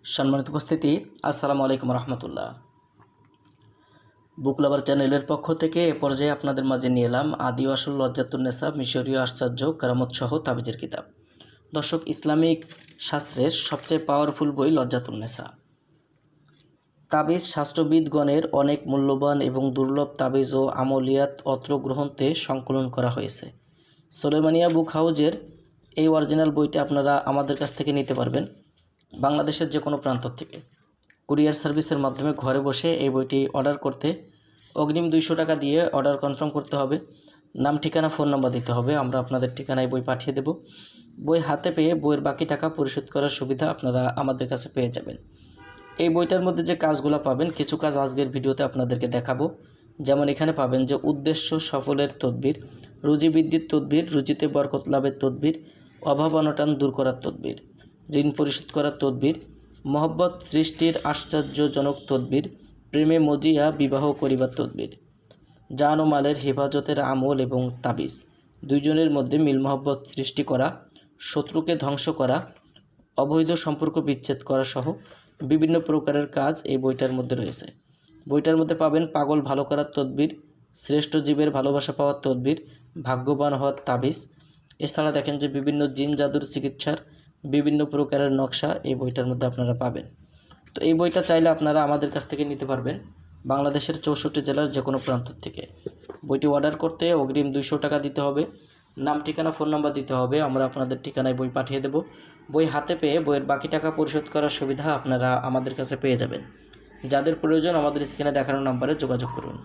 সম্মানিত উপস্থিতি, আসসালামু আলাইকুম রহমতুল্লাহ। বুক লাভার চ্যানেলের পক্ষ থেকে এ পর্যায়ে আপনাদের মাঝে নিয়ে এলাম আদি ও আসল লজ্জাতুন্নেসা মিশরীয় আশ্চর্য কারামত সহ তাবিজের কিতাব। দর্শক, ইসলামিক শাস্ত্রের সবচেয়ে পাওয়ারফুল বই লজ্জাতুন্নেসা। তাবিজ শাস্ত্রবিদগণের অনেক মূল্যবান এবং দুর্লভ তাবিজ ও আমলিয়াত অত্র গ্রন্থে সংকলন করা হয়েছে। সুলেমানিয়া বুক হাউজের এই অরিজিনাল বইটি আপনারা আমাদের কাছ থেকে নিতে পারবেন বাংলাদেশের যে কোনো প্রান্ত থেকে। কুরিয়ার সার্ভিসের মাধ্যমে ঘরে বসে এই বইটি অর্ডার করতে অগ্রিম 200 টাকা দিয়ে অর্ডার কনফার্ম করতে হবে। নাম, ঠিকানা, ফোন নাম্বার দিতে হবে। আমরা আপনাদের ঠিকানায় বই পাঠিয়ে দেব। বই হাতে পেয়ে বইয়ের বাকি টাকা পরিশোধ করার সুবিধা আপনারা আমাদের কাছে পেয়ে যাবেন। এই বইটার মধ্যে যে কাজগুলো পাবেন, কিছু কাজ আজকের ভিডিওতে আপনাদেরকে দেখাবো। যেমন এখানে পাবেন যে উদ্দেশ্য সফলের তদবির, রুজি বৃদ্ধির তদবির, রুজিতে বরকত লাভের তদবির, অভাব অনটন দূর করার তদবির, ঋণ পরিশোধ করার তদবির, মহব্বত সৃষ্টির আশ্চর্যজনক তদবির, প্রেমে মজিয়া বিবাহ করিবার তদবির, জান ও মালের হেফাজতের আমল এবং তাবিজ, দুইজনের মধ্যে মিল মহব্বত সৃষ্টি করা, শত্রুকে ধ্বংস করা, অবৈধ সম্পর্ক বিচ্ছেদ করা সহ বিভিন্ন প্রকারের কাজ এই বইটার মধ্যে রয়েছে। বইটার মধ্যে পাবেন পাগল ভালো করার তদবির, শ্রেষ্ঠ জীবের ভালোবাসা পাওয়ার তদবির, ভাগ্যবান হওয়ার তাবিজ। এছাড়া দেখেন যে বিভিন্ন জিন জাদুর চিকিৎসার বিভিন্ন প্রকারের নকশা এই বইটার মধ্যে আপনারা পাবেন। তো এই বইটা চাইলে আপনারা আমাদের কাছ থেকে নিতে পারবেন বাংলাদেশের 64 জেলার যে কোনো প্রান্ত থেকে। বইটি অর্ডার করতে অগ্রিম 200 টাকা দিতে হবে। নাম, ঠিকানা, ফোন নাম্বার দিতে হবে। আমরা আপনাদের ঠিকানায় বই পাঠিয়ে দেব। বই হাতে পেয়ে বইয়ের বাকি টাকা পরিশোধ করার সুবিধা আপনারা আমাদের কাছে পেয়ে যাবেন। যাদের প্রয়োজন আমাদের স্ক্রিনে দেখানো নাম্বারে যোগাযোগ করুন।